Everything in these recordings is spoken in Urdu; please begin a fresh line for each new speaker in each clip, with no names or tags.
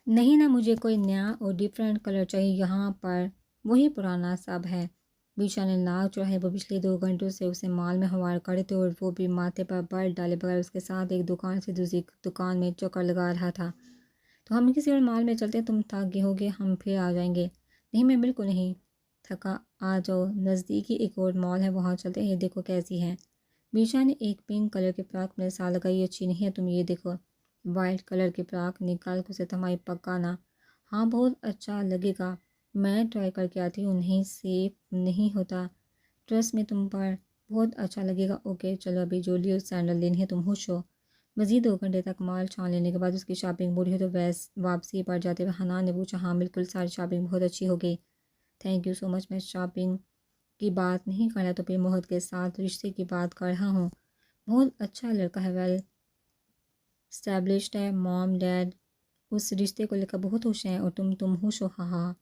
نہیں نہ، مجھے کوئی نیا اور ڈیفرنٹ کلر چاہیے، یہاں پر وہی پرانا سب ہے۔ بیشا نے ناک چڑھائے، وہ پچھلے 2 گھنٹوں سے اسے مال میں ہموار کرے تھے اور وہ بھی ماتھے پر بل ڈالے بغیر اس کے ساتھ ایک دکان سے دوسری دکان میں چکر لگا رہا تھا۔ تو ہم کسی اور مال میں چلتے ہیں، تم تھک گئے ہوگے، ہم پھر آ جائیں گے۔ نہیں، میں بالکل نہیں تھکا، آ جاؤ، نزدیکی ایک اور مال ہے، وہاں چلتے ہیں، یہ دیکھو کیسی ہے۔ بیشا نے ایک پنک کلر کے فراک میرے ساتھ لگائی، اچھی نہیں ہے، تم یہ دیکھو۔ وائٹ کلر کے فراک نکال کے اسے تھمائی، پکا نا؟ ہاں بہت اچھا لگے گا، میں ٹرائی کر کے آتی ہوں۔ نہیں، سیف نہیں ہوتا، ٹرسٹ میں تم پر بہت اچھا لگے گا۔ اوکے چلو، ابھی جو لیو سینڈل لینی ہے، تم خوش ہو؟ مزید 2 گھنٹے تک مال چھان لینے کے بعد اس کی شاپنگ پوری ہو تو واپسی پر جاتے ہوئے حنان نے پوچھا، ہاں بالکل، ساری شاپنگ بہت اچھی ہو گئی، تھینک یو سو مچ۔ میں شاپنگ کی بات نہیں کر رہا تو پھر محت کے ساتھ رشتے کی بات کر رہا ہوں۔ بہت اچھا لڑکا ہے، ویل اسٹیبلشڈ ہے، موم ڈیڈ اس رشتے کو لے کر بہت خوش ہیں، اور تم خوش ہو؟ ہاں ہاں،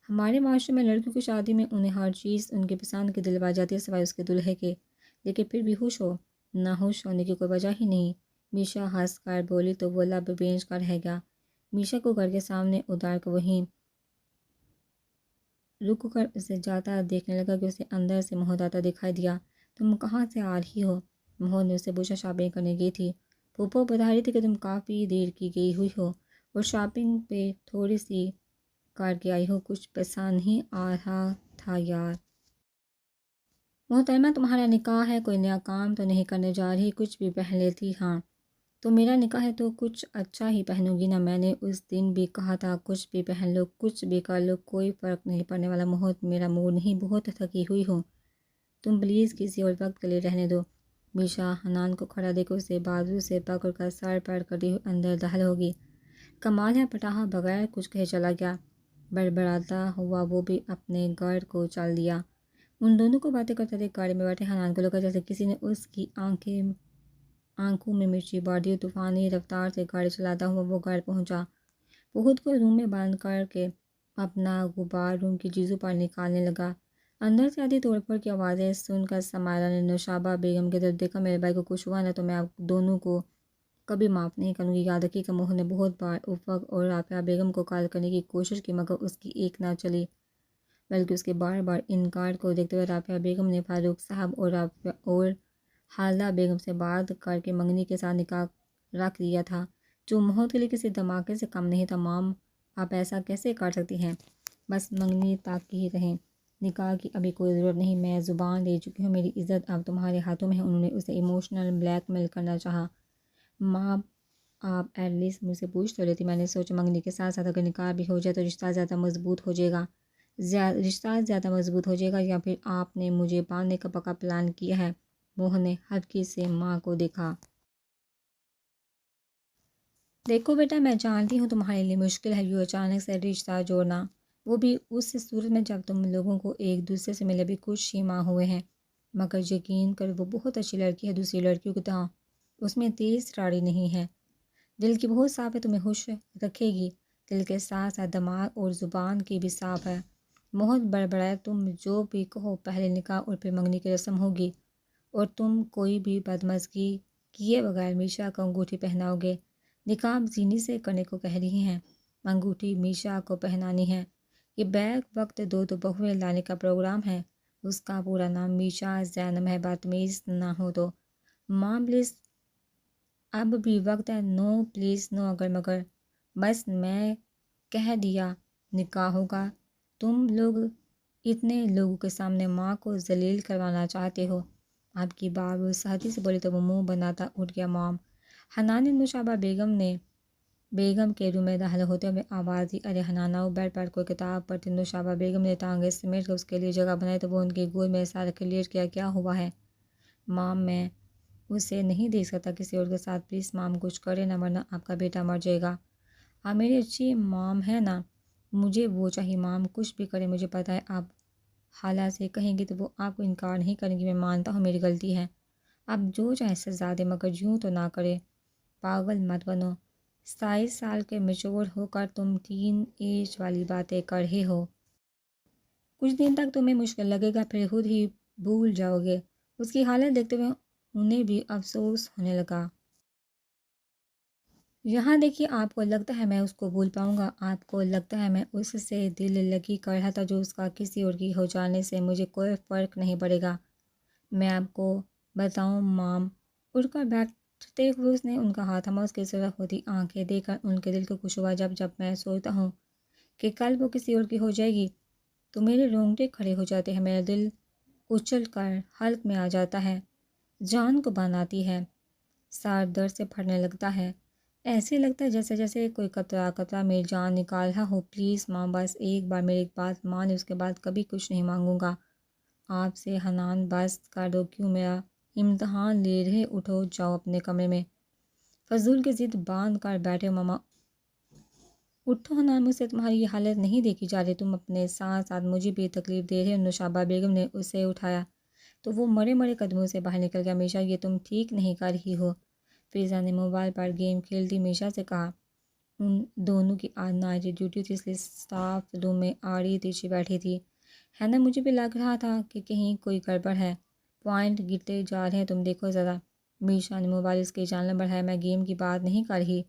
ہمارے معاشرے میں لڑکیوں کی شادی میں انہیں ہر چیز ان کی پسند کی دلوائی جاتی ہے سوائے اس کے دلہے کے، لیکن پھر بھی خوش ہو؟ نہ خوش ہونے کی کوئی وجہ ہی نہیں، میشا ہنس کر بولی تو وہ لب بینچ کر رہ گیا۔ میشا کو گھر کے سامنے اتار کر وہیں رک کر اسے جاتا دیکھنے لگا کہ اسے اندر سے محت آتا دکھائی دیا۔ تم کہاں سے آ رہی ہو؟ محت نے اسے پوچھا۔ شاپنگ کرنے گئی تھی، پھوپھو بتا رہی تھی کہ تم کافی دیر کی گئی ہوئی ہو اور شاپنگ پہ تھوڑی سی کر کے آئی ہو، کچھ پسند نہیں آ رہا تھا یار۔ محترمہ تمہارا نکاح ہے، کوئی نیا کام تو نہیں کرنے جا رہی، کچھ بھی پہن لیتی۔ ہاں تو میرا نکاح ہے تو کچھ اچھا ہی پہنوں گی نا، میں نے اس دن بھی کہا تھا، کچھ بھی پہن لو، کچھ بھی کر لو، کوئی فرق نہیں پڑنے والا۔ محت میرا موڈ نہیں، بہت تھکی ہوئی ہوں، تم پلیز کسی اور وقت کے لیے رہنے دو۔ میشا حنان کو کھڑا دیکھ اسے بازو سے پکڑ کر سر پر کرتی ہوئی اندر داخل ہوگی۔ کمال ہے، پٹاخا بغیر کچھ کہے چلا گیا، بڑبڑاتا ہوا وہ بھی اپنے گھر کو چل دیا۔ ان دونوں کو باتیں کرتے تھے، گاڑی میں بیٹھے حنان کو لگا جیسے کسی نے اس کی آنکھوں میں مرچی بار دی۔ طوفانی رفتار سے گاڑی چلاتا ہوا وہ گھر پہنچا، وہ خود کو روم میں بند کر کے اپنا غبار روم کی چیزوں پر نکالنے لگا۔ اندر سے آتی توڑ پھوڑ کی آوازیں سن کر سمائرہ نے نوشابہ بیگم کی طرف دیکھا، میرے بھائی کو کچھ ہوا نا تو میں آپ دونوں کو کبھی معاف نہیں کروں گی، یاد رکھیے کہ محت نے بہت بار افق اور رافعہ بیگم کو کال کرنے کی کوشش کی مگر اس کی ایک نہ چلی، بلکہ اس کے بار بار انکار کو دیکھتے ہوئے رافعہ بیگم نے فاروق صاحب اور حالدہ بیگم سے بات کر کے منگنی کے ساتھ نکاح رکھ دیا تھا، جو محت کے لیے کسی دھماکے سے کم نہیں تھا۔ مام آپ ایسا کیسے کر سکتی ہیں؟ بس منگنی تک ہی رہیں، نکاح کی ابھی کوئی ضرورت نہیں، میں زبان دے چکی ہوں، میری عزت اب تمہارے ہاتھوں میں ہے۔ انہوں نے اسے ایموشنل بلیک میل کرنا چاہا۔ ماں آپ ایٹ لیسٹ مجھ سے پوچھ تو لیتی، میں نے سوچا منگنی کے ساتھ ساتھ اگر نکاح بھی ہو جائے تو رشتہ زیادہ مضبوط ہو جائے گا، یا پھر آپ نے مجھے باندھنے کا پکا پلان کیا ہے؟ موہن نے ہلکی سے ماں کو دیکھا۔ دیکھو بیٹا، میں جانتی ہوں تمہارے لیے مشکل ہے یوں اچانک سے رشتہ جوڑنا، وہ بھی اس صورت میں جب تم لوگوں کو ایک دوسرے سے ملے بھی کچھ ہی ماہ ہوئے ہیں، مگر یقین کرو وہ بہت اچھی لڑکی ہے، دوسری لڑکیوں کی طرح اس میں تیز تراڑی نہیں ہے، دل کی بہت صاف ہے، تمہیں خوش رکھے گی، دل کے ساتھ ساتھ دماغ اور زبان کی بھی صاف ہے۔ محت بڑبڑائے، تم جو بھی کہو، پہلے نکاح اور پھر منگنی کی رسم ہوگی اور تم کوئی بھی بدمزگی کیے بغیر میشا کو انگوٹھی پہناؤ گے۔ نکاح زینی سے کرنے کو کہہ رہی ہیں، انگوٹھی میشا کو پہنانی ہے، یہ بیک وقت دو بہویں لانے کا پروگرام ہے۔ اس کا پورا نام میشا زینب ہے، بدتمیز نہ ہو تو۔ ماں پلیز، اب بھی وقت ہے، نو پلیز نو اگر مگر، بس میں کہہ دیا نکاح ہوگا۔ تم لوگ اتنے لوگوں کے سامنے ماں کو ذلیل کروانا چاہتے ہو؟ آپ کی بات وہ سختی سے بولی تو وہ منہ بناتا اٹھ گیا۔ مام، حنان نے نوشابہ بیگم کے روم میں داخل ہوتے ہوئے آواز دی، ارے حنان آؤ، بیٹھ پر کوئی کتاب پڑھتی۔ نوشابہ بیگم نے ٹانگیں سمیٹ کر اس کے لیے جگہ بنائی تو وہ ان کی گود میں سار کے لیٹ گیا۔ کیا ہوا ہے مام؟ میں اسے نہیں دیکھ سکتا کسی اور کے ساتھ، پلیز مام کچھ کرے نا ورنہ آپ کا بیٹا مر جائے گا۔ آپ میری اچھی مام ہے نا، مجھے وہ چاہیے۔ مام کچھ بھی کرے مجھے پتہ ہے، آپ خالہ سے کہیں گی تو وہ آپ کو انکار نہیں کریں گی، میں مانتا ہوں میری غلطی ہے، آپ جو چاہیں سزا دے مگر یوں تو نہ کرے، پاگل مت بنو، 27 سال کے میچور ہو کر تم ٹین ایج والی باتیں کر رہے ہو، کچھ دن تک تمہیں مشکل لگے گا پھر خود ہی بھول جاؤ گے۔ اس کی حالت دیکھتے ہوئے انہیں بھی افسوس ہونے لگا۔ یہاں دیکھیے، آپ کو لگتا ہے میں اس کو بھول پاؤں گا؟ آپ کو لگتا ہے میں اس سے دل لگی کر رہا تھا جو اس کا کسی اور کی ہو جانے سے مجھے کوئی فرق نہیں پڑے گا؟ میں آپ کو بتاؤں مام؟ اٹھ کر بیٹھتے ہوئے اس نے ان کا ہاتھ تھاما، اس کی سرخ ہوتی آنکھیں دیکھ کر ان کے دل کو خوش ہوا۔ جب جب میں سوچتا ہوں کہ کل وہ کسی اور کی ہو جائے گی تو میرے رونگٹے کھڑے ہو جاتے ہیں، میرا دل اچھل کر حلق میں آ جاتا ہے، جان کو بناتی ہے، سار درد سے پھٹنے لگتا ہے، ایسے لگتا ہے جیسے کوئی قطرہ قطرہ میری جان نکال رہا ہو۔ پلیز ماں، بس ایک بار میری بات مان، اس کے بعد کبھی کچھ نہیں مانگوں گا آپ سے۔ حنان، بس کر دو، کیوں میرا امتحان لے رہے؟ اٹھو، جاؤ اپنے کمرے میں، فضول کی ضد باندھ کر بیٹھے ماما۔ اٹھو حنان، مجھ سے تمہاری یہ حالت نہیں دیکھی جا رہی، تم اپنے ساتھ ساتھ مجھے بھی تکلیف دے رہے ہو۔ نوشابہ بیگم نے اسے اٹھایا تو وہ مرے مرے قدموں سے باہر نکل گیا۔ میشا، یہ تم ٹھیک نہیں کر رہی ہو، فضا نے موبائل پر گیم کھیلتی میشا سے کہا۔ ان دونوں کی آج نائٹ ڈیوٹی تھی، اس لیے اسٹاف روم میں آڑی تیچی بیٹھی تھی۔ ہے نا، مجھے بھی لگ رہا تھا کہ کہیں کوئی گڑبڑ ہے، پوائنٹ گرتے جا رہے ہیں، تم دیکھو ذرا۔ میشا نے موبائل اس کے جانب بڑھایا۔ میں گیم کی بات نہیں کر رہی۔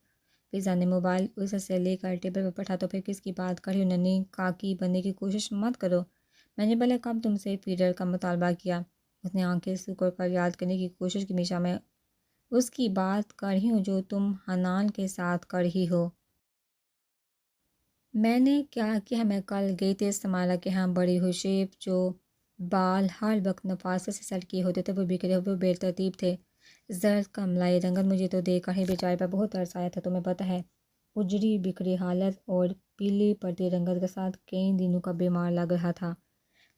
فضا نے موبائل اس سے لے کر ٹیبل پر پٹھا۔ تو پھر کس کی بات کر رہی ہو؟ ننھی کاکی بننے کی کوشش مت کرو، میں نے بھلا کب تم سے فیڈر کا مطالبہ کیا؟ اس نے آنکھیں سکڑ کر یاد کرنے کی کوشش کی۔ میشا، میں اس کی بات کر رہی ہوں جو تم حنان کے ساتھ کر رہی ہو۔ میں نے کیا کیا؟ میں کل گئی تھی سمارا کے ہاں، بڑی ہوئی شیپ، جو بال ہر وقت نفاست سے سیٹ کیے ہوتے تھے، وہ بکھرے ہوئے بے ترتیب تھے، زرد کا ملائی رنگت مجھے تو دیکھ کر ہی بیچارے پر بہت ترس آیا تھا، تمہیں پتہ ہے، اجڑی بکھری حالت اور پیلی پڑتی رنگت کے ساتھ کئی دنوں کا بیمار لگ رہا تھا۔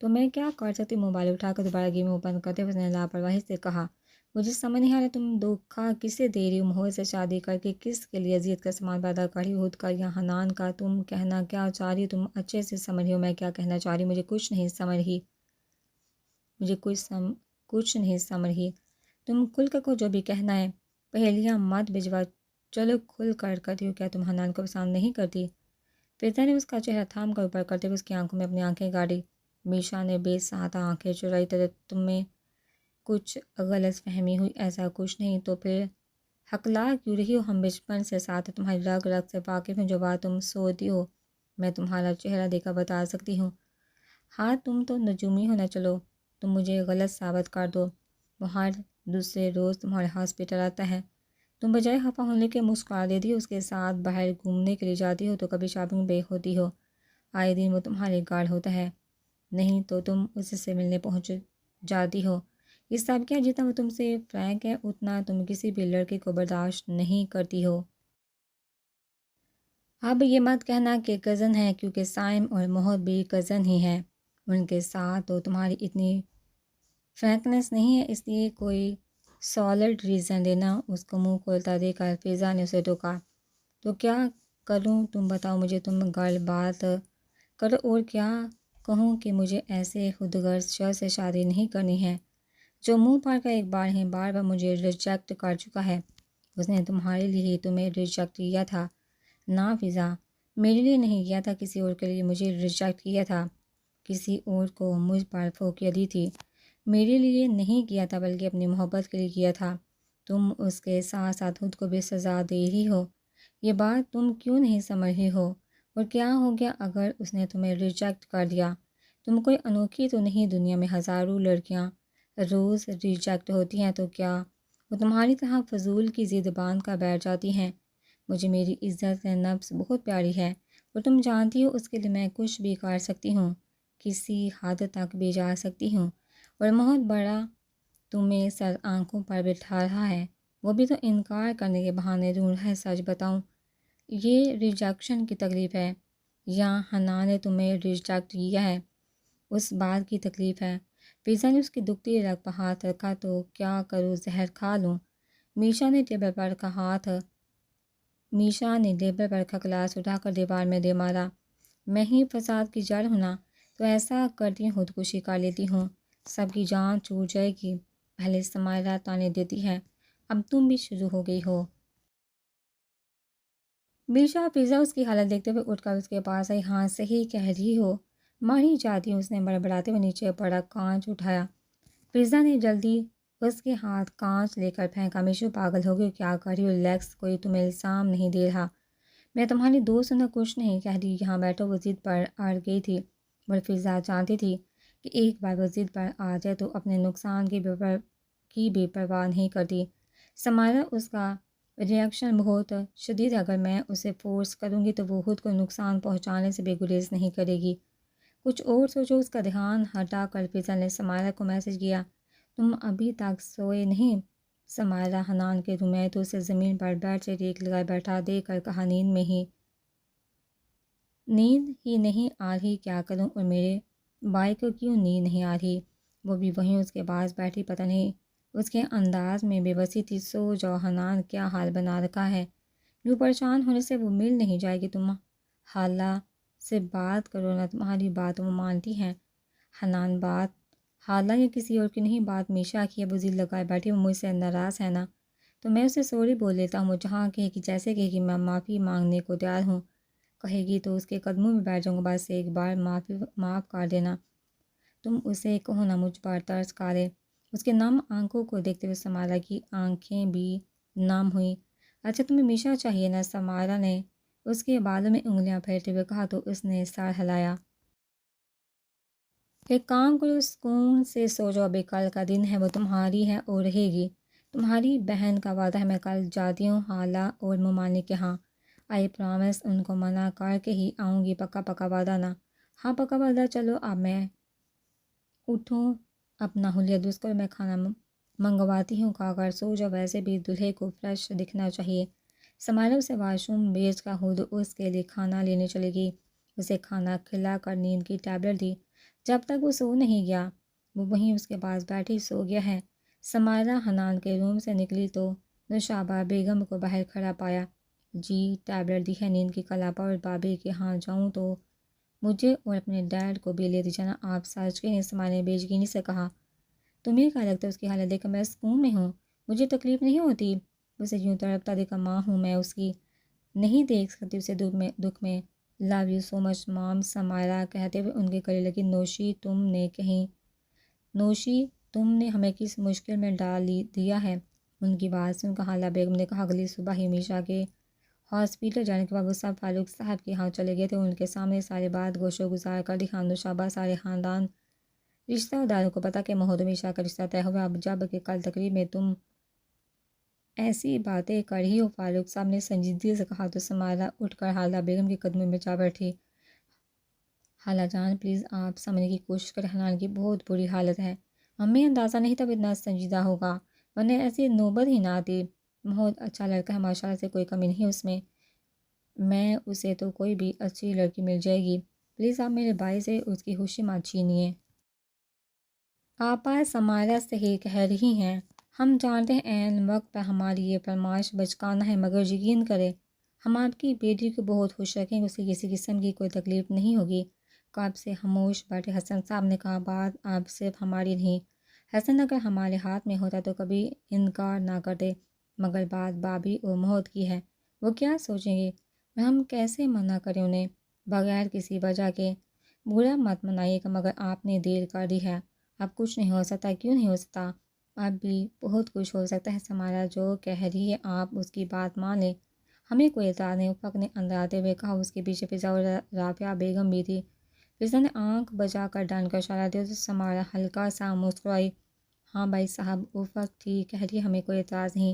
تو میں کیا کر سکتی؟ موبائل اٹھا کر دوبارہ گیم اوپن کرتے ہوئے اس نے لاپرواہی سے کہا۔ مجھے سمجھ نہیں آ رہا تم دھوکہ کسے دے رہی ہو؟ محمد سے شادی کر کے کس کے لیے اذیت کا سامان پیدا کر رہی ہو، خود کا یا حنان کا؟ تم کہنا کیا چاہ رہی ہو؟ تم اچھے سے سمجھ رہی ہو میں کیا کہنا چاہ رہی ہوں؟ مجھے کچھ نہیں سمجھ رہی، کچھ نہیں سمجھ رہی۔ تم کھل کر کو جو بھی کہنا ہے، پہیلیاں مت بھجوا، چلو کھل کر کرتی ہو، کیا تم حنان کو پسند نہیں کرتی؟ فضا نے اس کا چہرہ تھام کر اوپر کرتے ہوئے اس کی آنکھوں میں اپنی آنکھیں گاڑی۔ میشا نے بے ساختہ آنکھیں چرائی۔ تمہیں کچھ غلط فہمی ہوئی، ایسا کچھ نہیں، تو پھر ہکلا کیوں رہی ہو؟ ہم بچپن سے ساتھ ہیں، تمہاری رگ رگ سے واقف ہیں، جو بات تم سوچتی ہو میں تمہارا چہرہ دیکھ کر بتا سکتی ہوں۔ ہاں تم تو نجومی ہو نا، چلو تم مجھے غلط ثابت کر دو، وہ ہر دوسرے روز تمہارے ہاسپٹل آتا ہے، تم بجائے خفا ہونے کے مسکرا دیتی ہو، اس کے ساتھ باہر گھومنے کے لیے جاتی ہو، تو کبھی شاپنگ پہ ہوتی ہو، آئے دن وہ تمہارے گارڈ ہوتا ہے، نہیں تو تم اس سے ملنے پہنچ جاتی ہو۔ یہ سب کیا؟ جتنا وہ تم سے فرینک ہے اتنا تم کسی بھی لڑکے کو برداشت نہیں کرتی ہو۔ اب یہ مت کہنا کہ کزن ہے، کیونکہ سائم اور محمد بھی کزن ہی ہیں، ان کے ساتھ تو تمہاری اتنی فرینکنس نہیں ہے، اس لیے کوئی سالڈ ریزن دینا۔ اس کو منہ کھولتا دیکھ کر فضا نے اسے ٹوکا۔ تو کیا کروں؟ تم بتاؤ مجھے، تم گرل بات کرو، اور کیا کہوں کہ مجھے ایسے خودغرض شخص سے شادی نہیں کرنی ہے جو منہ پھاڑ کر ایک بار ہی بار بار مجھے ریجیکٹ کر چکا ہے۔ اس نے تمہارے لیے ہی تمہیں ریجیکٹ کیا تھا نا فضا، میرے لیے نہیں کیا تھا، کسی اور کے لیے مجھے ریجیکٹ کیا تھا، کسی اور کو مجھ پر فوقیت دی تھی، میرے لیے نہیں کیا تھا بلکہ اپنی محبت کے لیے کیا تھا۔ تم اس کے ساتھ ساتھ خود کو بھی سزا دے رہی ہو، یہ بات تم کیوں نہیں سمجھ رہی ہو؟ اور کیا ہو گیا اگر اس نے تمہیں ریجیکٹ کر دیا؟ تم کوئی انوکھی تو نہیں، دنیا میں ہزاروں لڑکیاں روز ریجیکٹ ہوتی ہیں، تو کیا وہ تمہاری طرح فضول کی ضد باندھ کر بیٹھ جاتی ہیں؟ مجھے میری عزت نفس بہت پیاری ہے، اور تم جانتی ہو اس کے لیے میں کچھ بھی کر سکتی ہوں، کسی حد تک بھی جا سکتی ہوں، اور بہت بڑا تمہیں سر آنکھوں پر بٹھا رہا ہے، وہ بھی تو انکار کرنے کے بہانے ڈھونڈ رہا ہے۔ سچ بتاؤں، یہ ریجیکشن کی تکلیف ہے یا حنان نے تمہیں ریجیکٹ کیا ہے اس بات کی تکلیف ہے؟ فضا نے اس کی دکھتی رگ پر ہاتھ رکھا۔ تو کیا کروں، زہر کھا لوں؟ میشا نے ٹیبل پر کا گلاس اٹھا کر دیوار میں دے مارا۔ میں ہی فساد کی جڑ ہوں نا، تو ایسا کرتی ہوں، خودکشی کر لیتی ہوں، سب کی جان چھوٹ جائے گی۔ پہلے سمائرہ تانے دیتی ہے، اب تم بھی شروع ہو گئی ہو۔ میشا فضا اس کی حالت دیکھتے ہوئے اٹھ کر اس کے پاس آئی۔ ہاں صحیح کہہ رہی ہو، مر ہی جاتی ہوں، اس نے بڑبڑاتے ہوئے نیچے پڑا کانچ اٹھایا۔ فضا نے جلدی اس کے ہاتھ کانچ لے کر پھینکا۔ میشو پاگل ہو گئی، کیا کر رہی ہو ریلیکس، کوئی تمہیں الزام نہیں دے رہا، میں تمہاری دوست نہ کچھ نہیں کہہ رہی، یہاں بیٹھو۔ وہ ضد پر اڑ گئی تھی اور فضا جانتی تھی کہ ایک بار وہ ضد پر آ جائے تو اپنے نقصان کی بے پرواہ نہیں کرتی۔ سمائرہ اس کا ریئیکشن بہت شدید ہے، اگر میں اسے فورس کروں گی تو وہ خود کو نقصان پہنچانے سے بے گریز نہیں کرے گی۔ کچھ اور سوچو۔ اس کا دھیان ہٹا کر فضا نے سمائرہ کو میسج کیا، تم ابھی تک سوئے نہیں؟ سمائرہ حنان کے روم میں تو اسے زمین پر بیڈ سے ٹیک لگائے بیٹھا دیکھ کر کہا، نیند ہی نہیں آ رہی، کیا کروں؟ اور میرے بھائی کو کیوں نیند نہیں آ رہی؟ وہ بھی وہیں اس کے پاس بیٹھی، پتہ نہیں اس کے انداز میں بے بسی تھی۔ سو جاؤ حنان، کیا حال بنا رکھا ہے؟ یوں پریشان ہونے سے وہ مل نہیں جائے گی، تم حالہ سے بات کرو نا، تمہاری بات وہ مانتی ہیں۔ حنان، بات حالہ یا کسی اور کی نہیں، بات میشا کی ہے، وہ ضد لگائے بیٹھی، وہ مجھ سے ناراض ہے نا، تو میں اسے سوری بول لیتا ہوں، وہ جہاں کہے گی جیسے کہے گی میں معافی مانگنے کو تیار ہوں، کہے گی تو اس کے قدموں میں بیٹھ جاؤں گا، بس ایک بار معاف کر دینا۔ تم اسے کہو نا مجھ پر ترس کھالے۔ اس کے نم آنکھوں کو دیکھتے ہوئے سمائرہ کی آنکھیں بھی نم ہوئیں۔ اچھا تمہیں میشا چاہیے نا؟ سمائرہ نے اس کے بالوں میں انگلیاں پھیرتے ہوئے کہا تو اس نے سر ہلایا۔ ایک کام کرو، سکون سے سو جاؤ، ابھی کل کا دن ہے، وہ تمہاری ہے اور رہے گی۔ تمہاری بہن کا وعدہ ہے، میں کل جاتی ہوں حالہ اور ممالک کے ہاں، آئی پرامس، ان کو منع کر کے ہی آؤں گی، پکا پکا وعدہ نا؟ ہاں پکا وعدہ۔ چلو اب میں اٹھوں، اپنا حلیہ درست کرو، میں کھانا منگواتی ہوں، کھا کر سو جاؤ، ویسے بھی دلہے کو فریش دکھنا چاہیے۔ سمائرہ اسے واش روم بھیج کر خود اس کے لیے کھانا لینے چلے گی۔ اسے کھانا کھلا کر نیند کی ٹیبلٹ دی، جب تک وہ سو نہیں گیا وہ وہیں اس کے پاس بیٹھی سو گیا ہے۔ سمائرہ حنان کے روم سے نکلی تو نوشابہ بیگم کو باہر کھڑا پایا۔ جی ٹیبلٹ دی ہے، نیند کی کلا پر، اور بابی کے ہاں جاؤں تو مجھے اور اپنے ڈیڈ کو بھی لیتی جانا، آپ سچ کے؟ سمائرہ نے بیچگینی سے کہا، تمہیں کیا لگتا ہے اس کی حالت دیکھ کر میں سکون میں ہوں؟ مجھے تکلیف نہیں ہوتی اسے یوں تڑپتا دیکھ کر، ماں ہوں میں اس کی، نہیں دیکھ سکتی اسے دکھ میں۔ لو یو سو مچ مام، سمائرہ کہتے ہوئے ان کے گلے لگی۔ نوشی تم نے ہمیں کس مشکل میں ڈال دیا ہے؟ ان کی بات سن کر حالہ بیگم نے کہا، اگلی صبح ہی میشا کے ہاسپٹل جانے کے بعد وہ سب فاروق صاحب کے ہاں چلے گئے تھے، ان کے سامنے ساری بات گوش و گزار کر دی۔ نوشابہ سارے خاندان رشتہ داروں کو پتہ کہ محمود و میشا کا رشتہ طے ہوا، اب جب کہ کل تقریب میں تم ایسی باتیں کر رہی ہو، فاروق صاحب نے سنجیدگی سے کہا تو سمائرہ اٹھ کر حالہ بیگم کے قدموں میں جا بیٹھی۔ حالہ جان پلیز آپ سمجھنے کی کوشش کریں، حنان کی بہت بری حالت ہے، ہمیں اندازہ نہیں تھا وہ اتنا سنجیدہ ہوگا، ورنہ ایسی نوبت ہی نہ آتی۔ بہت اچھا لڑکا ہے، ماشاءاللہ سے کوئی کمی نہیں اس میں اسے تو کوئی بھی اچھی لڑکی مل جائے گی، پلیز آپ میرے بھائی سے اس کی خوشی مت چھینیے۔ آپا سمائرہ صحیح کہہ رہی ہیں، ہم جانتے ہیں عین وقت پر ہماری یہ فرمائش بچکانا ہے، مگر یقین کریں ہم آپ کی بیٹی کو بہت خوش رکھیں گے، اسے کسی قسم کی کوئی تکلیف نہیں ہوگی۔ کب سے خاموش بیٹھے حسن صاحب نے کہا، بات اب صرف ہماری نہیں، حسن اگر ہمارے ہاتھ میں ہوتا تو کبھی انکار نہ کرتے، مگر بات بابی اور محمود کی ہے، وہ کیا سوچیں گے اور ہم کیسے منع کریں انہیں بغیر کسی وجہ کے؟ برا مت منائیے گا، مگر آپ نے دیر کر دی ہے، اب کچھ نہیں ہو سکتا۔ کیوں نہیں ہو سکتا؟ اب بھی بہت کچھ ہو سکتا ہے، سمائرہ جو کہہ رہی ہے آپ اس کی بات مان لیں، ہمیں کوئی اعتراض نہیں۔ افق نے اندر آتے ہوئے کہا، اس کے پیچھے فضا اور رافعہ بیگم بھی تھی۔ فضا نے آنکھ بجا کر ڈان کا اشارہ دیا تو سمائرہ ہلکا سا مسکرائی، ہاں بھائی صاحب افق ٹھیک کہہ رہی ہے، ہمیں کوئی اعتراض نہیں،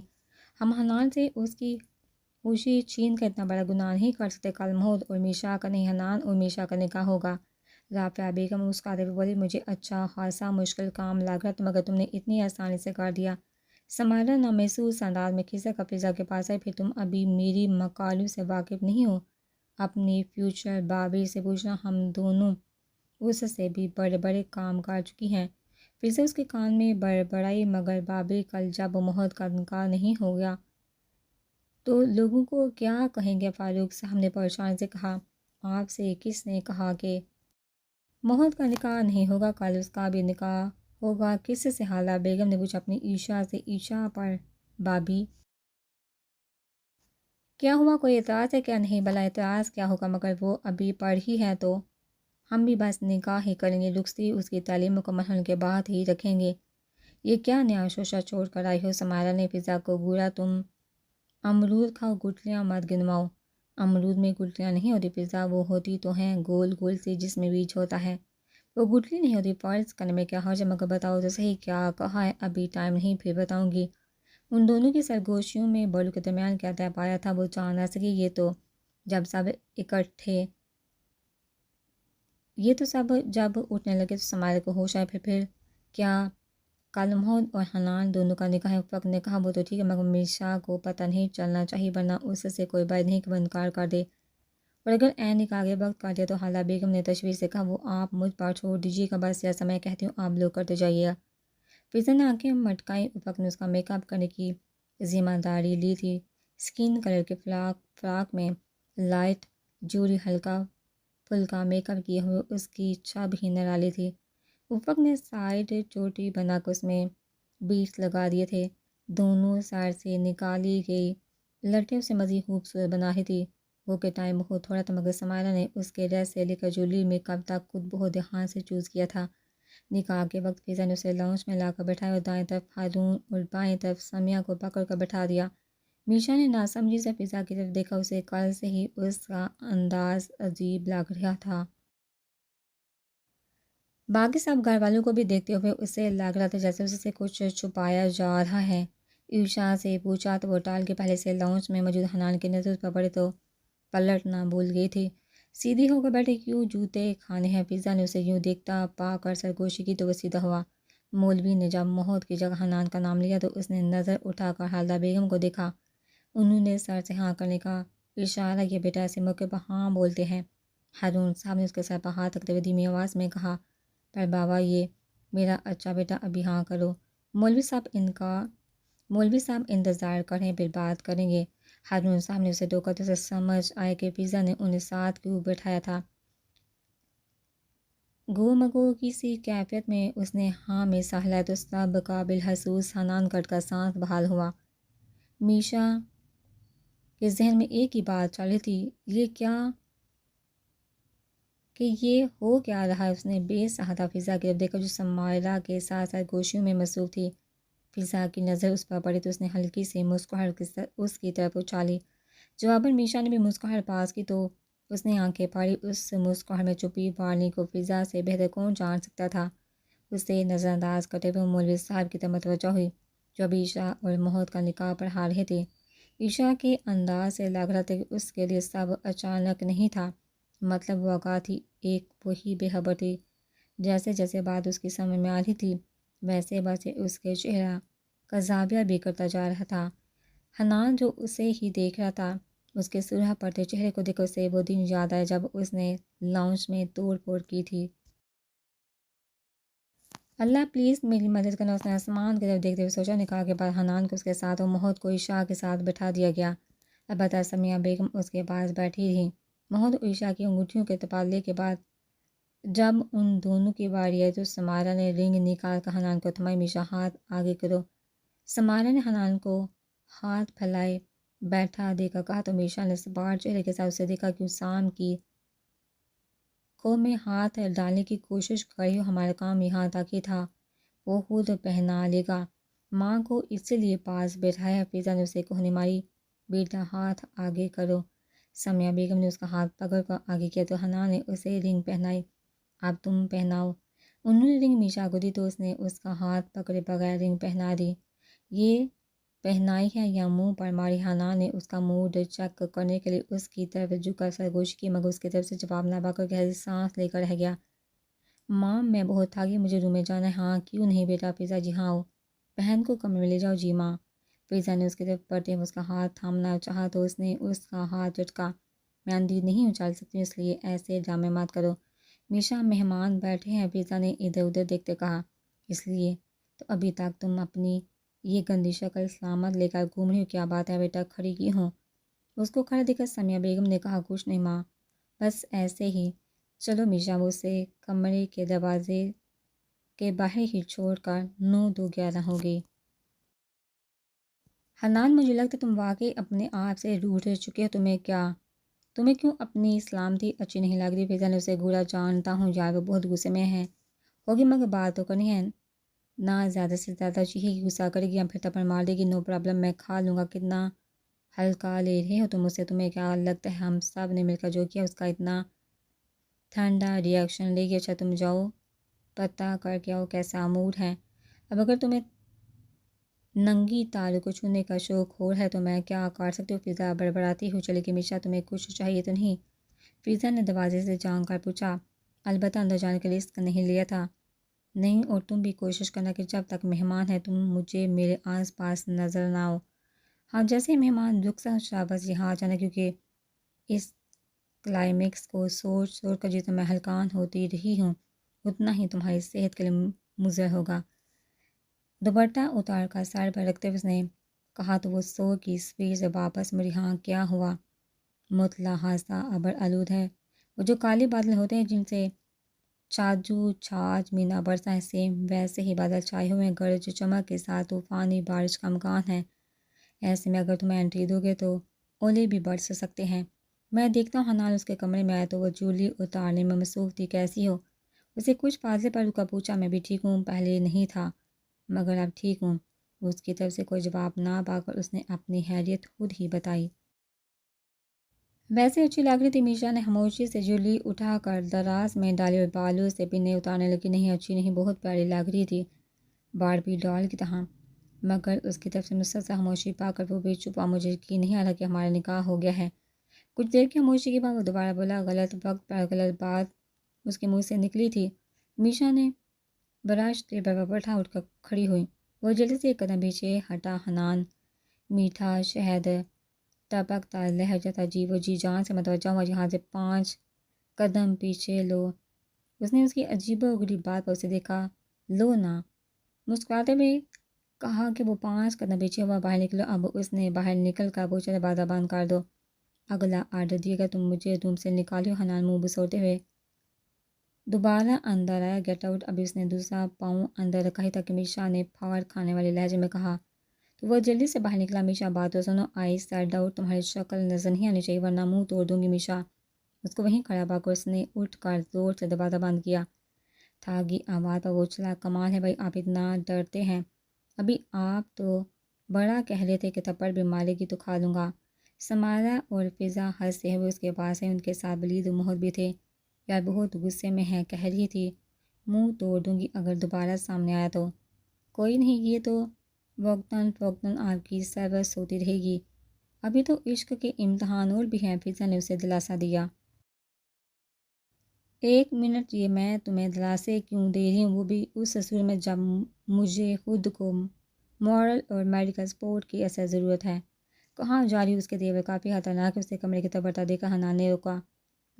ہم حنان سے اس کی خوشی چھین کر اتنا بڑا گناہ نہیں کر سکتے، کل محمود اور میشا کا نہیں حنان اور میشا کا نکاح ہوگا۔ رافعہ بیگم مسکراتے ہوئے بولی، مجھے اچھا خاصا مشکل کام لگ رہا تھا، مگر تم نے اتنی آسانی سے کر دیا۔ سمائرہ نامحسوس انداز میں کھسک کر فضا کے پاس آئی، پھر تم ابھی میری مقالوں سے واقف نہیں ہو؟ اپنی فیوچر بابی سے پوچھنا، ہم دونوں اس سے بھی بڑے بڑے کام کر چکی ہیں۔ فضا اس کے کان میں بڑبڑائی، مگر بابی کل جب محمود کا نکاح نہیں ہو گیا تو لوگوں کو کیا کہیں گے؟ فاروق صاحب نے پریشانی سے کہا، آپ سے کس نے کہا کہ محمود کا نکاح نہیں ہوگا؟ کل اس کا بھی نکاح ہوگا، کس سے؟ حالہ بیگم نے پوچھا اپنی عشاء سے۔ عشاء پر بابی کیا ہوا، کوئی اعتراض ہے کیا؟ نہیں بلا اعتراض کیا ہوگا، مگر وہ ابھی پڑھی ہے تو ہم بھی بس نکاح ہی کریں گے، رخصتی اس کی تعلیم مکمل ہونے کے بعد ہی رکھیں گے۔ یہ کیا نیا شوشہ چھوڑ کر آئی ہو؟ سمائرہ نے فضا کو گورا تم امرود کھاؤ، گٹلیاں مت گنواؤ۔ امرود میں گٹلیاں نہیں ہوتی فضا، وہ ہوتی تو ہیں گول گول سی جس میں بیج ہوتا ہے، وہ گٹلی نہیں ہوتی۔ فرض کرنے میں کیا حرج ہے، مگر بتاؤ تو صحیح کیا کہا ہے؟ ابھی ٹائم نہیں، پھر بتاؤں گی۔ ان دونوں کی سرگوشیوں میں بالوں کے درمیان کیا طے پایا تھا وہ جان نہ سکی۔ یہ تو سب جب اٹھنے لگے تو سمائرہ کو ہوش آیا۔ پھر کیا کل محمود اور حنان دونوں کا نکاح ہے؟ فقر نے کہا وہ تو ٹھیک ہے، مگر میشا کو پتہ نہیں چلنا چاہیے، ورنہ اس سے کوئی بات نہیں کہ وہ انکار کر دے، اور اگر عین نکاح کے وقت کر دیا تو حالہ بیگم نے تشویش سے کہا وہ آپ مجھ پر چھوڑ دیجیے گا، بس ایسا میں کہتی ہوں آپ لوگ کرتے جائیے گا۔ فضا نے آنکھیں مٹکائیں، افق نے اس کا میک اپ کرنے کی ذمہ داری لی تھی۔ اسکن کلر کے فراق میں لائٹ جوری ہلکا پھلکا میک اپ کیے ہوئے اس کی چھب ہی نرالی تھی۔ افق نے سائڈ چوٹی بنا کر اس میں بیٹس لگا دیے تھے، دونوں سائڈ سے نکالی گئی لٹیں اسے مزید خوبصورت بنا رہی تھی۔ وہ کہ ٹائم بہت تھوڑا تھا، مگر سمائرہ نے اس کے ڈریس سے لے کر جویلری میک اپ تک خود بہت دھیان سے چوز کیا تھا۔ نکاح کے وقت فضا نے اسے لاؤنج میں لا کر بٹھایا اور دائیں طرف ہارون اور بائیں طرف سمیہ کو پکڑ کر بٹھا دیا۔ میشا نے ناسمجھی سے فضا کی طرف دیکھا، اسے کل سے ہی اس کا انداز عجیب لگ رہا تھا۔ باقی سب گھر والوں کو بھی دیکھتے ہوئے اسے لگ رہا تھا جیسے اس سے کچھ چھپایا جا رہا ہے۔ عشاء سے پوچھا تو وہ ٹال کے پہلے سے لاؤنج میں موجود حنان کی نظر پر پڑے تو پلٹنا بھول گئی تھی۔ سیدھی ہو کر بیٹھے، کیوں جوتے کھانے ہیں؟ فضا نے اسے یوں دیکھتا پا کر سرگوشی کی تو وہ سیدھا ہوا۔ مولوی نے جب محمود کی جگہ حنان کا نام لیا تو اس نے نظر اٹھا کر حالدہ بیگم کو دیکھا، انہوں نے سر سے ہاں کرنے کا اشارہ کیا۔ بیٹا ایسے موقع پر ہاں بولتے ہیں؟ ہارون صاحب نے اس کے سر پر ہاتھ رکھتے ہوئے دھیمی آواز میں کہا، پر بابا یہ میرا اچھا بیٹا ابھی ہاں کرو، مولوی صاحب انتظار کریں پھر بات کریں گے۔ ہارون صاحب نے اسے ٹوکا تو اسے سمجھ آیا کہ فضا نے انہیں ساتھ کیوں بٹھایا تھا۔ گو مگو کی سی کیفیت میں اس نے ہاں میں سا ہلایا تو سب کا بالخصوص حنان کٹ کا سانس بحال ہوا۔ میشا کے ذہن میں ایک ہی بات چل رہی تھی، یہ ہو کیا رہا ہے؟ اس نے بے سہادہ فضا کی طرف دیکھا جو سمائرہ کے ساتھ ساتھ گوشیوں میں مصروف تھی۔ فضا کی نظر اس پر پڑی تو اس نے ہلکی سی مسکراہٹ اس کی طرف اچھالی۔ جواباً میشا نے بھی مسکراہٹ پاس کی تو اس نے آنکھیں پھاڑی۔ اس مسکراہٹ میں چھپی وارننگ کو فضا سے بہتر کون جان سکتا تھا؟ اسے نظر انداز کرتے ہوئے مولوی صاحب کی طرف متوجہ ہوئی جو ابھی عشاء اور محمود کا نکاح پڑھا رہے تھے۔ عشاء کے انداز سے لگ رہا تھا کہ اس کے لیے سب اچانک نہیں تھا، مطلب واقعہ تھی ایک وہی بے خبر تھی۔ جیسے جیسے بات اس کی سمجھ میں آ رہی تھی ویسے ویسے اس کے چہرہ کا زاویہ بھی کرتا جا رہا تھا۔ حنان جو اسے ہی دیکھ رہا تھا، اس کے سرخ پڑتے چہرے کو دیکھ کر اسے وہ دن یاد آیا جب اس نے لاؤنج میں توڑ پھوڑ کی تھی۔ اللہ پلیز میری مدد کرنا، اس نے آسمان کی طرف دیکھتے ہوئے سوچا۔ نکاح کے بعد حنان کو اس کے ساتھ اور محمود کو عشاء کے ساتھ بٹھا دیا گیا، البتہ سمیہ بیگم اس کے پاس بیٹھی رہی۔ محمود اور عشاء کی انگوٹھیوں کے تبادلے کے بعد جب ان دونوں کی باری آئی تو سمائرہ نے رنگ نکال کر حنان کو تھمائی۔ میشا ہاتھ آگے کرو، سمائرہ نے حنان کو ہاتھ پھیلائے بیٹھا دیکھا کہا تو میشا نے سپاٹ چہرے کے ساتھ اسے دیکھا، کیوں سام کی کو میں ہاتھ ڈالنے کی کوشش کر رہی ہو؟ ہمارا کام یہاں تک ہی تھا، وہ خود پہنا لے گا، ماں کو اسی لیے پاس بیٹھایا۔ فضا نے اسے کوہنی ماری، بیٹا ہاتھ آگے کرو۔ سمیہ بیگم نے اس کا ہاتھ پکڑ کر آگے کیا تو حنان نے اسے رنگ پہنائی، اب تم پہناؤ۔ انہوں نے رنگ میشا کو دی تو اس نے اس کا ہاتھ پکڑے بغیر رنگ پہنا دی۔ یہ پہنائی ہے یا منہ پر ماری؟ حنان نے اس کا موڈ چیک کرنے کے لیے اس کی طرف جھک سرگوشی کی، مگر اس کی طرف سے جواب نہ پا کر گہری سانس لے کر رہ گیا۔ ماں میں بہت تھکی، مجھے روم میں جانا ہے۔ ہاں کیوں نہیں بیٹا؟ فضا جی ہاں، بہن کو کمرے میں لے جاؤ۔ جی ماں۔ فضا نے اس کی طرف بڑھتے ہوئے اس کا ہاتھ تھامنا چاہا تو اس نے اس کا ہاتھ جھٹکا، میں اندھی نہیں اچھال سکتی ہوں، اس لیے ایسے ڈرامے مت کرو۔ میشا مہمان بیٹھے ہیں، فضا نے ادھر ادھر دیکھتے کہا، اس لیے تو ابھی تک تم اپنی یہ گندی شکل سلامت لے کر گھوم رہی ہو، کیا بات ہے بیٹا کھڑی کی ہوں؟ اس کو کھڑا دیکھ کر سمیہ بیگم نے کہا، کچھ نہیں ماں، بس ایسے ہی۔ چلو میشا، وہ اسے کمرے کے دروازے کے باہر ہی چھوڑ کر 9:02:11 ہو گئی۔ حنان مجھے لگتا ہے تم واقعی اپنے آپ سے روٹھ چکے ہو، تمہیں کیوں اپنی سلامتی اچھی نہیں لگ رہی؟ فضا نے اسے گھورا، جانتا ہوں یار وہ بہت غصے میں ہے ہوگی، مگر بات تو کرنی ہے نہ زیادہ سے زیادہ چیخے گی، غصہ کرے گی یا پھر تھپڑ مار دے گی۔ نو پرابلم، میں کھا لوں گا۔ کتنا ہلکا لے رہے ہو تم مجھ سے؟ تمہیں کیا لگتا ہے ہم سب نے مل کر جو کیا اس کا اتنا ٹھنڈا ریئیکشن لے گی؟ اچھا تم جاؤ پتہ کر کے آؤ کیسا موڈ ہے۔ اب اگر تمہیں ننگی تالوں کو چھونے کا شوق ہو ہے تو میں کیا کر سکتی ہوں؟ فضا بڑبڑاتی ہو چلی گئی۔ میشا تمہیں کچھ چاہیے تو نہیں؟ فضا نے دروازے سے جھانک کر پوچھا۔ البتہ اندر جانے کے لیے رسک نہیں لیا تھا۔ نہیں، اور تم بھی کوشش کرنا کہ جب تک مہمان ہے تم مجھے میرے آس پاس نظر نہ آؤ۔ ہاں جیسے ہی مہمان رخصت شاباش یہاں آ جانا، کیونکہ اس کلائمیکس کو سوچ سوچ کر جتنا میں ہلکان ہوتی رہی ہوں اتنا ہی تمہاری صحت کے لیے مضر ہوگا۔ دوپٹہ اتار کر سر پر رکھتے ہوئے اس نے کہا تو وہ سو کی اسپیڈ سے واپس مڑی۔ ہاں کیا ہوا؟ مطلع حادثہ ابر آلود ہے۔ وہ جو کالے بادل ہوتے ہیں جن سے چاجو چھاج مینا برسا ہے، سیم ویسے ہی بادل چھائے ہوئے ہیں، گرج چمک کے ساتھ طوفانی بارش کا امکان ہے۔ ایسے میں اگر تم انٹری دو گے تو اولے بھی برس سکتے ہیں۔ میں دیکھتا ہوں حنان اس کے کمرے میں آیا تو وہ جولی اتارنے میں مصروف تھی۔ کیسی ہو؟ اسے کچھ فاصلے پر رکا پوچھا۔ میں بھی ٹھیک ہوں، پہلے نہیں تھا مگر اب ٹھیک ہوں۔ اس کی طرف سے کوئی جواب نہ پا کر اس نے اپنی حیریت خود ہی بتائی۔ ویسے اچھی لگ رہی تھی۔ میشا نے خاموشی سے جولی اٹھا کر دراز میں ڈالی اور بالوں سے پنیں اتارنے لگی۔ نہیں اچھی نہیں، بہت پیاری لگ رہی تھی، باربی ڈال کی طرح۔ مگر اس کی طرف سے مسلسل خاموشی پا کر وہ بھی چپا۔ مجھے یقین نہیں آ رہا کہ ہمارا نکاح ہو گیا ہے۔ کچھ دیر کی خاموشی کے بعد وہ دوبارہ بولا۔ غلط وقت پر غلط بات اس کے منہ سے نکلی تھی۔ میشا نے براش ٹیبل پر بیٹھا اٹھ کر کھڑی ہوئی۔ وہ جلدی سے ایک قدم پیچھے ہٹا۔ حنان میٹھا شہد ٹپکتا لہجہ عجیب و جی جان سے متوجہ ہوا۔ یہاں سے 5 قدم پیچھے لو۔ اس نے اس کی عجیب و غریب بات پر اسے دیکھا۔ لو نا؟ مسکراتے ہوئے کہا کہ وہ 5 قدم پیچھے ہوا۔ باہر نکلو۔ اب اس نے باہر نکل کر پوچھا دروازہ بند کر دو۔ اگلا آرڈر دیے گا تم مجھے روم سے نکالیو۔ حنان منہ بسوڑتے ہوئے دوبارہ اندر آیا۔ Get out. ابھی اس نے دوسرا پاؤں اندر رکھا ہی تھا کہ میشا نے پھاڑ کھانے والے لہجے میں کہا تو وہ جلدی سے باہر نکلا۔ میشا بات تو سنو۔ آئی سیٹ ڈاؤن۔ تمہاری شکل نظر نہیں آنی چاہیے ورنہ منہ توڑ دوں گی۔ میشا اس کو وہیں کھڑا پا کر اس نے اٹھ کر زور سے دروازہ بند کیا۔ تھاگی آواز پر وہ چلا۔ کمال ہے بھائی، آپ اتنا ڈرتے ہیں۔ ابھی آپ تو بڑا کہہ رہے تھے کہ تھپڑ بھی مارے گی تو کھا لوں گا۔ سمارا اور فضا ہنستے ہوئے اس کے پاس ہیں۔ ان کے ساتھ بلید و محت بھی تھے۔ یار بہت غصے میں ہے، کہہ رہی تھی منہ توڑ دوں گی اگر دوبارہ سامنے آیا تو۔ کوئی نہیں، یہ تو وقتاً فوقتاً آپ کی سروس ہوتی رہے گی۔ ابھی تو عشق کے امتحان اور بھی ہیں، فضا نے اسے دلاسا دیا۔ 1 منٹ، یہ میں تمہیں دلاسے کیوں دے رہی ہوں، وہ بھی اس صورت میں جب مجھے خود کو مورل اور میڈیکل سپورٹ کی ایسا ضرورت ہے۔ کہاں جا رہی؟ اس کے دیور کافی خطرناک ہے۔ اسے کمرے کی طرف بڑھتا دیکھا۔ حنان نے روکا۔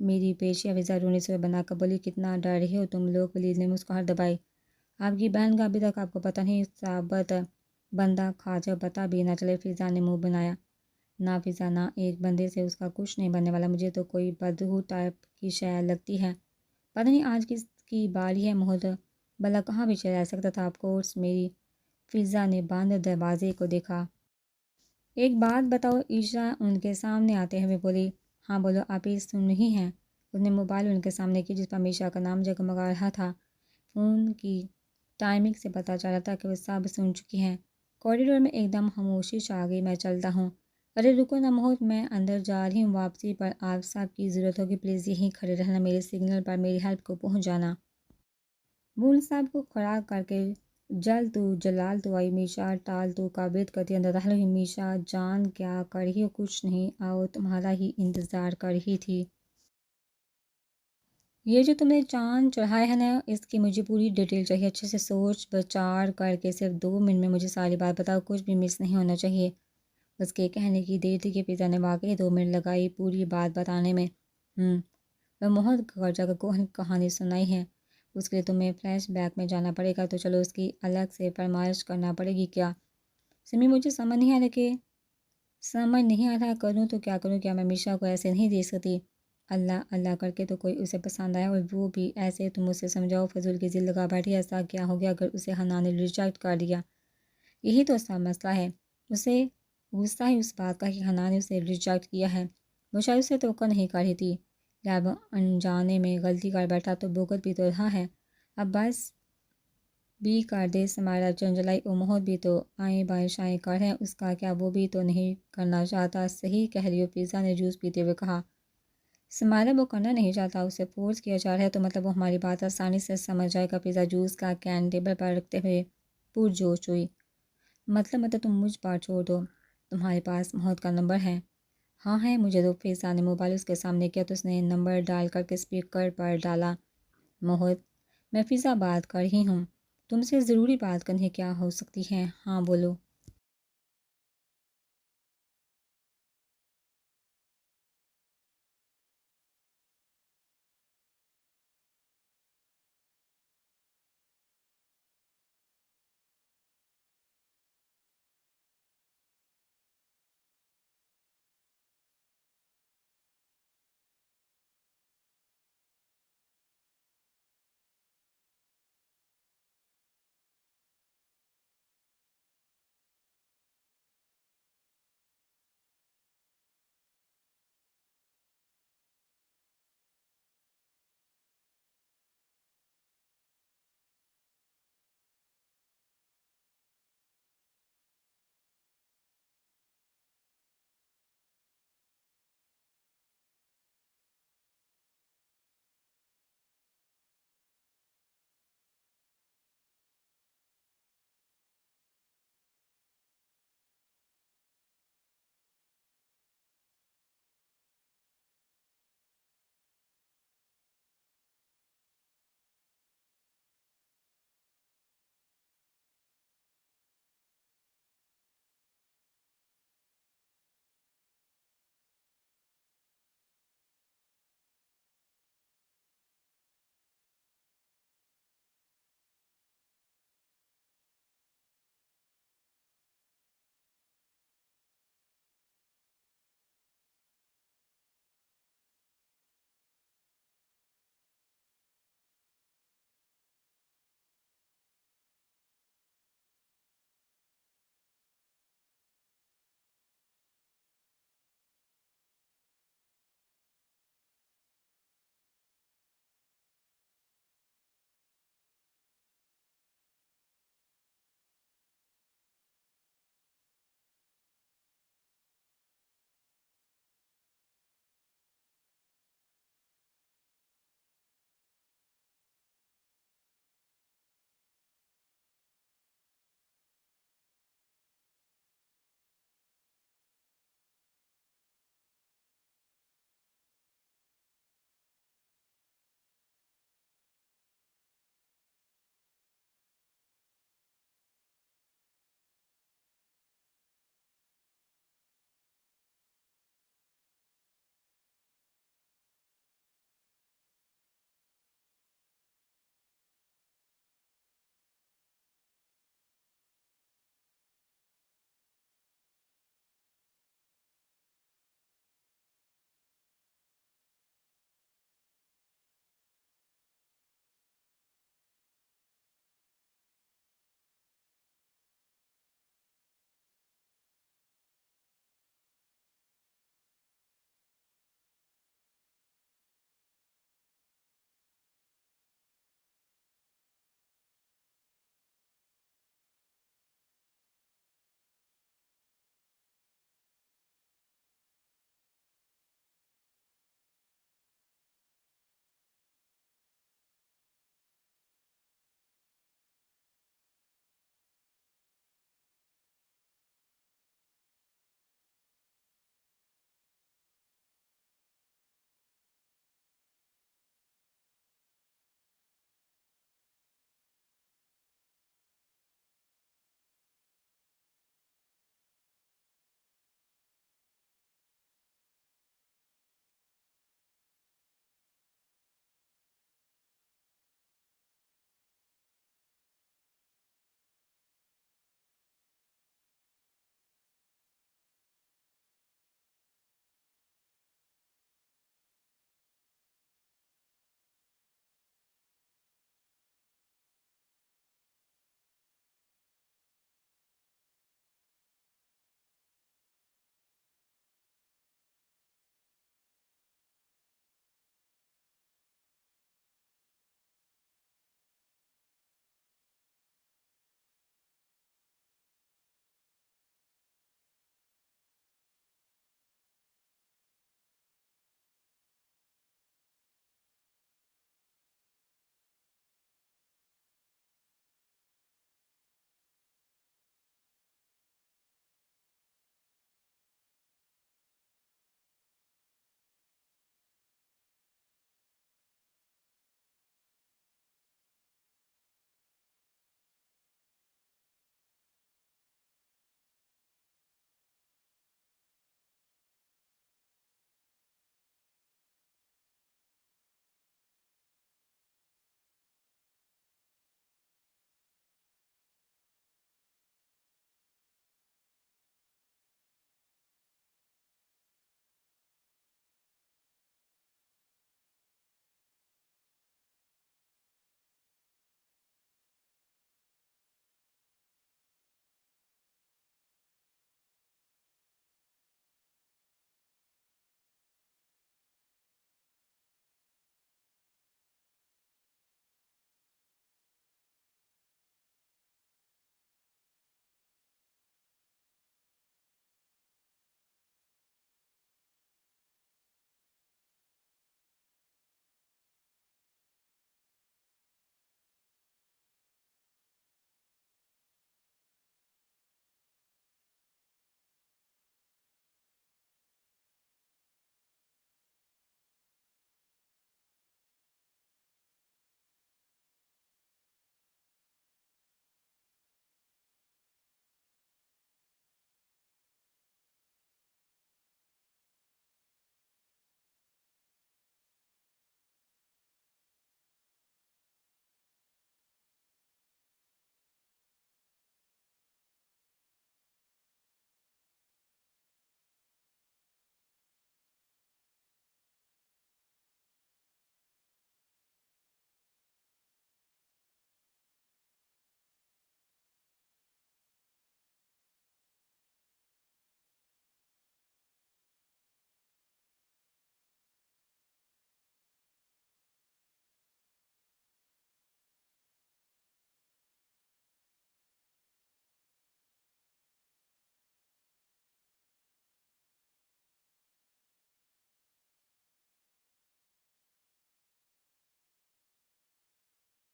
میری پیشیاں فضا رونے سے بنا کر بولی۔ کتنا ڈر رہے ہو تم لوگ؟ ولید نے مسکراہٹ دبائی۔ آپ کی بہن کا ابھی تک آپ کو پتہ نہیں، ثابت بندہ کھا جب پتہ بھی نہ چلے۔ فضا نے منہ بنایا۔ نہ فضا، نہ ایک بندے سے اس کا کچھ نہیں بننے والا۔ مجھے تو کوئی بدبو ٹائپ کی شے لگتی ہے۔ پتہ نہیں آج کس کی باری ہے محت، بھلا کہاں بھی چلا سکتا تھا۔ آف کورس میری۔ فضا نے بند دروازے کو دیکھا۔ ایک بات بتاؤ؟ عائشہ ان کے سامنے آتے ہوئے بولی۔ ہاں بولو، آپ ہی سن رہی ہیں۔ اس نے موبائل ان کے سامنے کی جس پر میشا کا نام جگمگا رہا تھا۔ فون کی ٹائمنگ سے پتہ چل رہا تھا کہ وہ سب سن چکی ہیں۔ کوریڈور میں ایک دم خاموشی چھا گئی۔ میں چلتا ہوں۔ ارے رکو نا محت، میں اندر جا رہی ہوں۔ واپسی پر آپ سب کی ضرورت ہوگی، پلیز یہیں کھڑے رہنا، میرے سگنل پر میری ہیلپ کو پہنچ جانا۔ بول سب کو کھڑا کر کے جل تو جلال تو آئی۔ میشا ٹال تو کا بیت کرتی اندر داخل ہوئی۔ میشا جان کیا کر رہی ہو؟ کچھ نہیں، آؤ تمہارا ہی انتظار کر رہی تھی۔ یہ جو تم نے چاند چڑھایا ہے نا، اس کی مجھے پوری ڈیٹیل چاہیے، اچھے سے سوچ بچار کر کے صرف 2 منٹ میں مجھے ساری بات بتاؤ، کچھ بھی مس نہیں ہونا چاہیے۔ اس کے کہنے کی دیر تھی کہ فضا نے واقعی 2 منٹ لگائی پوری بات بتانے میں۔ وہ محت گھر جا کر کہانی سنائی ہے، اس کے لیے تمہیں فلیش بیک میں جانا پڑے گا، تو چلو اس کی الگ سے فرمائش کرنا پڑے گی کیا؟ سمی مجھے سمجھ نہیں آ رہا کروں تو کیا کروں؟ کیا میں میشا کو ایسے نہیں دے سکتی؟ اللہ اللہ کر کے تو کوئی اسے پسند آیا اور وہ بھی ایسے، تم اسے سمجھاؤ۔ فضول کی ضد لگا بیٹھی۔ ایسا کیا ہو گیا اگر اسے حنان نے ریجیکٹ کر دیا؟ یہی تو سب مسئلہ ہے۔ اسے غصہ ہی اس بات کا کہ حنان نے اسے ریجیکٹ کیا ہے۔ وہ شاید اسے توقع نہیں کر رہی تھی، جب انجانے میں غلطی کر بیٹھا تو بھگت بھی تو رہا ہے۔ اب بس بھی کر دے۔ سمائرہ چنچلائی اور محت بھی تو آئیں بائیں شائیں کر ہیں، اس کا کیا وہ بھی تو نہیں کرنا چاہتا؟ صحیح کہہ رہی ہو، فضا نے جوس پیتے ہوئے کہا۔ سمائرہ وہ کرنا نہیں چاہتا، اسے فورس کیا جا رہا ہے، تو مطلب وہ ہماری بات آسانی سے سمجھ جائے گا۔ فضا جوس کا کین ٹیبل پر رکھتے ہوئے پرجوش ہوئی۔ مطلب تم مجھ پر چھوڑ دو، تمہارے پاس محت کا نمبر ہے؟ ہاں ہے مجھے دو۔ فضا نے موبائل اس کے سامنے کیا تو اس نے نمبر ڈائل کر کے اسپیکر پر ڈالا۔ محت، میں فضا بات کر رہی ہوں، تم سے ضروری بات کرنی ہے۔ کیا ہو سکتی ہے؟ ہاں بولو۔